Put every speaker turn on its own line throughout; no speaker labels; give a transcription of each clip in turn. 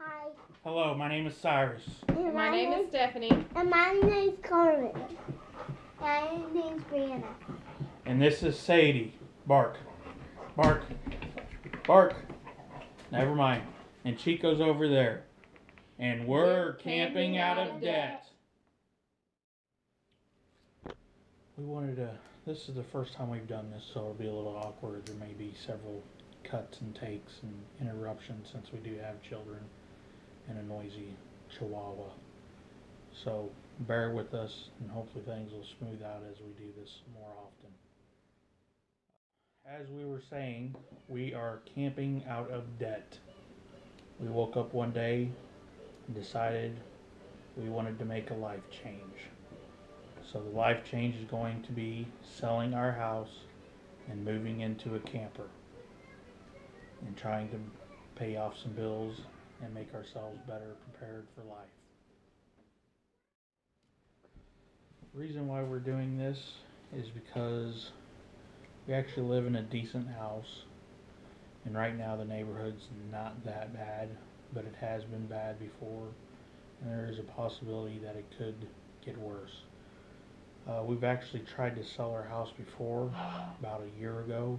Hi.
Hello, my name is Cyrus.
And my name is Stephanie.
And my name's Carmen. And my name's Brianna.
And this is Sadie. Bark. Bark. Bark. Never mind. And Chico's over there. And we're camping out of debt. We wanted to, this is the first time we've done this, so it'll be a little awkward. There may be several cuts and takes and interruptions since we do have children and a noisy chihuahua. So bear with us and hopefully things will smooth out as we do this more often. As we were saying, we are camping out of debt. We woke up one day and decided we wanted to make a life change. So the life change is going to be selling our house and moving into a camper and trying to pay off some bills and make ourselves better prepared for life. The reason why we're doing this is because we actually live in a decent house, and right now the neighborhood's not that bad, but it has been bad before, and there is a possibility that it could get worse. We've actually tried to sell our house before, about a year ago,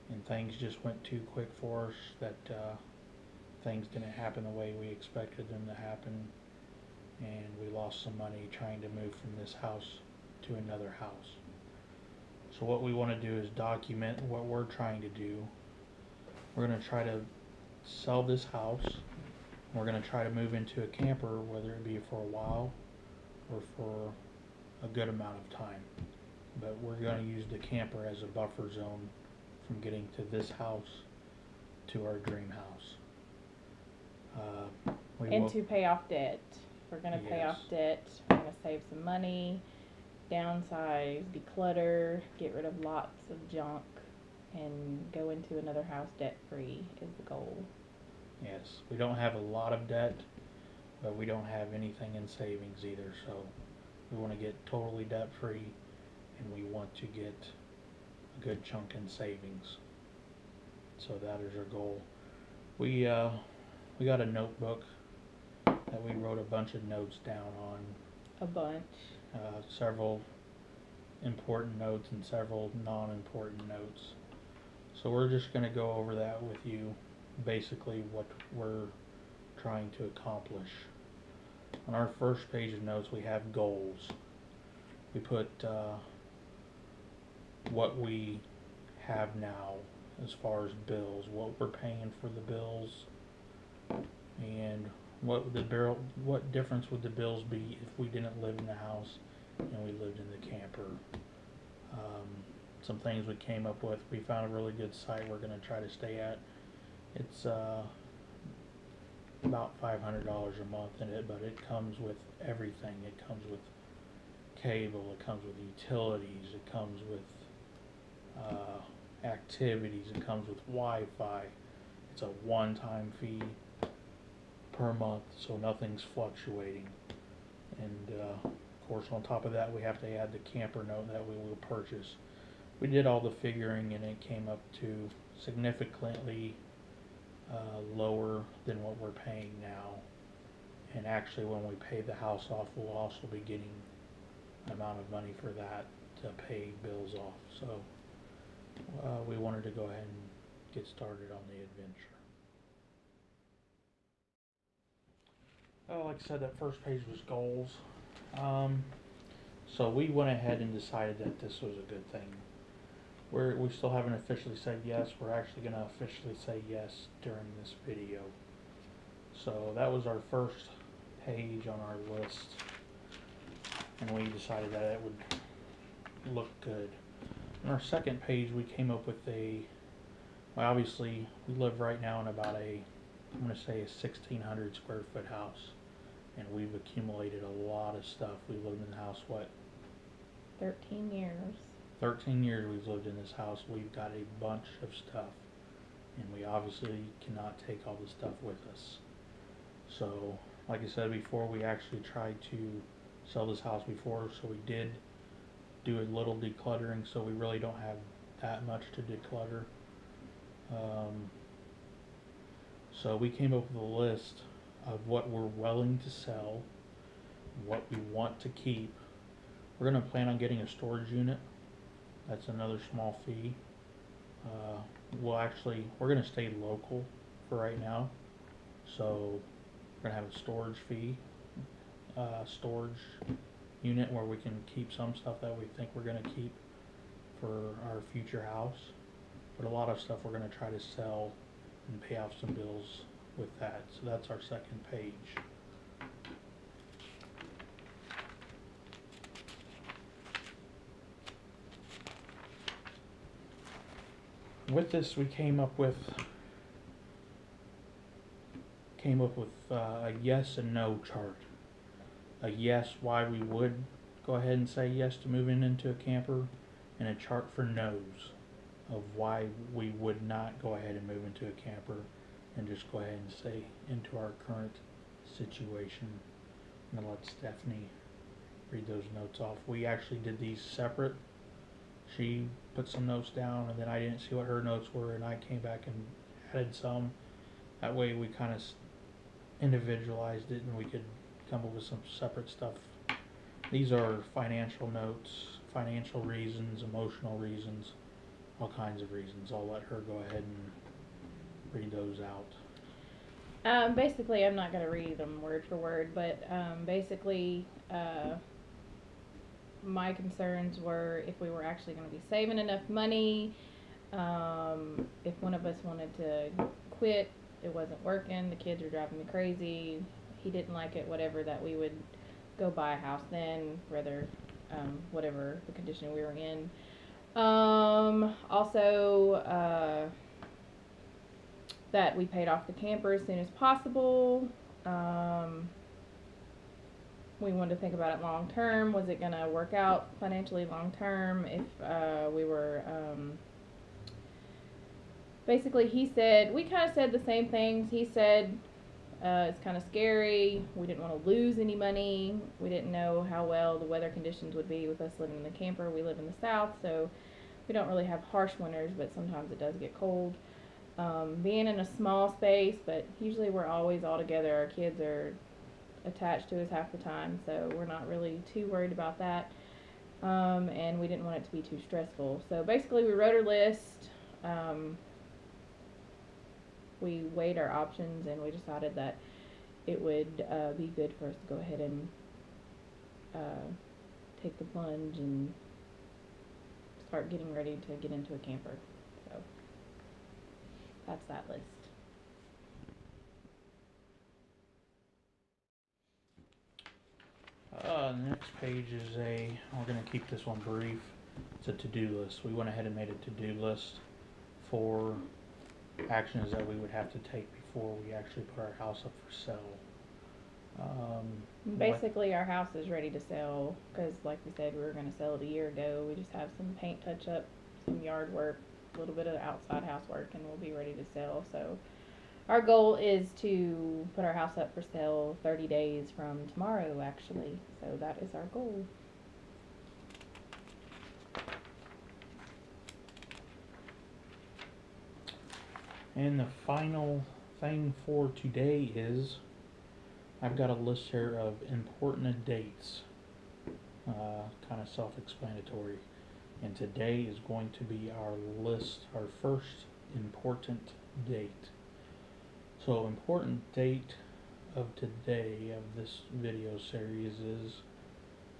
and things just went too quick for us that things didn't happen the way we expected them to happen, and we lost some money trying to move from this house to another house. So what we want to do is document what we're trying to do. We're going to try to sell this house. We're going to try to move into a camper, whether it be for a while or for a good amount of time. But we're going to use the camper as a buffer zone from getting to this house to our dream house.
And to pay off debt. We're going to pay off debt. We're going to save some money, downsize, declutter, get rid of lots of junk, and go into another house debt free is the goal.
Yes, we don't have a lot of debt, but we don't have anything in savings either, so we want to get totally debt free, and we want to get a good chunk in savings. So that is our goal. We got a notebook that we wrote a bunch of notes down on.
A bunch.
Several important notes and several non-important notes. So we're just going to go over that with you, basically what we're trying to accomplish. On our first page of notes we have goals. We put what we have now as far as bills, what we're paying for the bills, and what difference would the bills be if we didn't live in the house and we lived in the camper. Some things we came up with. We found a really good site we're going to try to stay at. It's about $500 a month in it, but it comes with everything. It comes with cable, it comes with utilities, it comes with activities, it comes with Wi-Fi. It's a one-time fee per month, so nothing's fluctuating. And of course, on top of that, we have to add the camper note that we will purchase. We did all the figuring, and it came up to significantly lower than what we're paying now. And actually, when we pay the house off, we'll also be getting an amount of money for that to pay bills off. So we wanted to go ahead and get started on the adventure. Like I said, that first page was goals. So we went ahead and decided that this was a good thing. We still haven't officially said yes. We're actually going to officially say yes during this video. So that was our first page on our list, and we decided that it would look good. On our second page, we came up with well, obviously we live right now in about I'm going to say a 1,600 square foot house, and we've accumulated a lot of stuff. We've lived in the house,
13 years.
13 years we've lived in this house. We've got a bunch of stuff, and we obviously cannot take all the stuff with us. So, like I said before, we actually tried to sell this house before, so we did do a little decluttering, so we really don't have that much to declutter. So we came up with a list of what we're willing to sell, what we want to keep. We're going to plan on getting a storage unit. That's another small fee. We're going to stay local for right now. So we're going to have a storage fee, storage unit where we can keep some stuff that we think we're going to keep for our future house. But a lot of stuff we're going to try to sell and pay off some bills with that. So that's our second page. With this, we came up with a yes and no chart. A yes, why we would go ahead and say yes to moving into a camper, and a chart for no's of why we would not go ahead and move into a camper and just go ahead and stay into our current situation. I'm going to let Stephanie read those notes off. We actually did these separate. She put some notes down, and then I didn't see what her notes were, and I came back and added some. That way we kind of individualized it, and we could come up with some separate stuff. These are financial notes, financial reasons, emotional reasons, all kinds of reasons. I'll let her go ahead and read those out.
Basically, I'm not going to read them word for word, but basically, my concerns were if we were actually going to be saving enough money, if one of us wanted to quit, it wasn't working, the kids were driving me crazy, he didn't like it, whatever, that we would go buy a house then, rather, whatever the condition we were in. Also, that we paid off the camper as soon as possible. We wanted to think about it long term. Was it going to work out financially long term? If we were, basically he said, we kind of said the same things. He said it's kind of scary. We didn't want to lose any money. We didn't know how well the weather conditions would be with us living in the camper. We live in the south, so we don't really have harsh winters, but sometimes it does get cold. Being in a small space, but usually we're always all together. Our kids are attached to us half the time, so we're not really too worried about that. And we didn't want it to be too stressful. So basically we wrote a list. We weighed our options, and we decided that it would be good for us to go ahead and take the plunge and start getting ready to get into a camper. So that's that list.
The next page is we're going to keep this one brief. It's a to-do list. We went ahead and made a to-do list for actions that we would have to take before we actually put our house up for sale.
Basically, our house is ready to sell because, like we said, we were going to sell it a year ago. We just have some paint touch-up, some yard work, a little bit of outside housework, and we'll be ready to sell. So our goal is to put our house up for sale 30 days from tomorrow, actually. So that is our goal.
And the final thing for today is I've got a list here of important dates, kind of self-explanatory. And today is going to be our list, our first important date. So important date of today of this video series is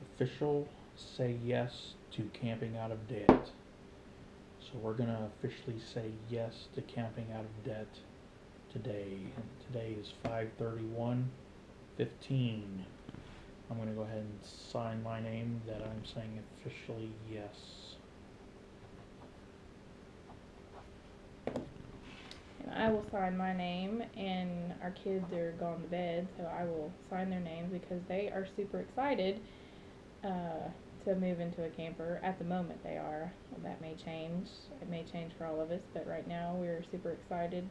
official say yes to camping out of debt. So we're going to officially say yes to camping out of debt today. And today is 5/31/15. I'm going to go ahead and sign my name that I'm saying officially yes.
And I will sign my name, and our kids are gone to bed, so I will sign their names because they are super excited to move into a camper. At the moment they are. That may change. It may change for all of us, but right now we're super excited.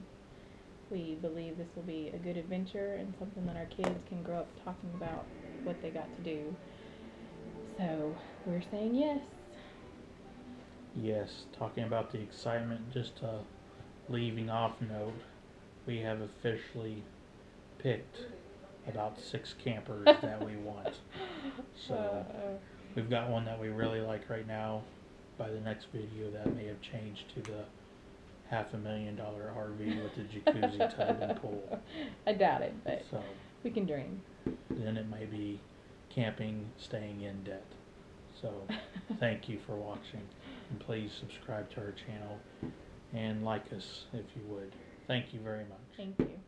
We believe this will be a good adventure and something that our kids can grow up talking about what they got to do. So we're saying yes.
Yes, talking about the excitement, just a leaving off note, we have officially picked about 6 campers that we want. So we've got one that we really like right now. By the next video, that may have changed to the $500,000 RV with the jacuzzi tub and pool.
I doubt it, but
So
we can dream.
then it may be camping, staying in debt. So thank you for watching, and please subscribe to our channel and like us if you would. Thank you very much.
Thank you.